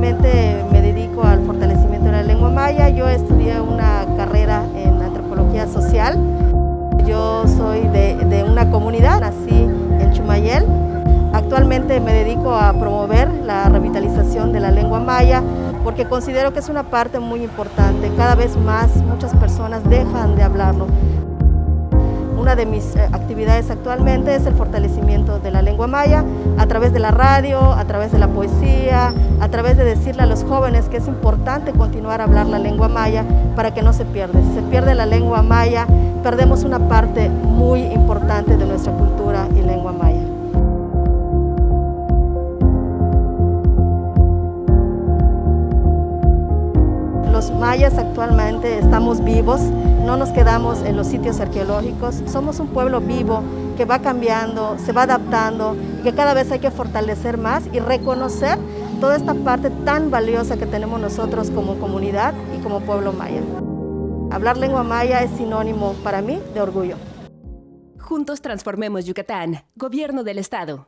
actualmente me dedico al fortalecimiento de la lengua maya. Yo estudié una carrera en antropología social. Yo soy de una comunidad, nací en Chumayel. Actualmente me dedico a promover la revitalización de la lengua maya porque considero que es una parte muy importante. Cada vez más muchas personas dejan de hablarlo. Una de mis actividades actualmente es el fortalecimiento de la lengua maya a través de la radio, a través de la poesía, a través de decirle a los jóvenes que es importante continuar a hablar la lengua maya para que no se pierda. Si se pierde la lengua maya, perdemos una parte muy importante de nuestra cultura y lengua maya. Los mayas actualmente estamos vivos, no nos quedamos en los sitios arqueológicos, somos un pueblo vivo que va cambiando, se va adaptando y que cada vez hay que fortalecer más y reconocer toda esta parte tan valiosa que tenemos nosotros como comunidad y como pueblo maya. Hablar lengua maya es sinónimo para mí de orgullo. Juntos transformemos Yucatán, Gobierno del Estado.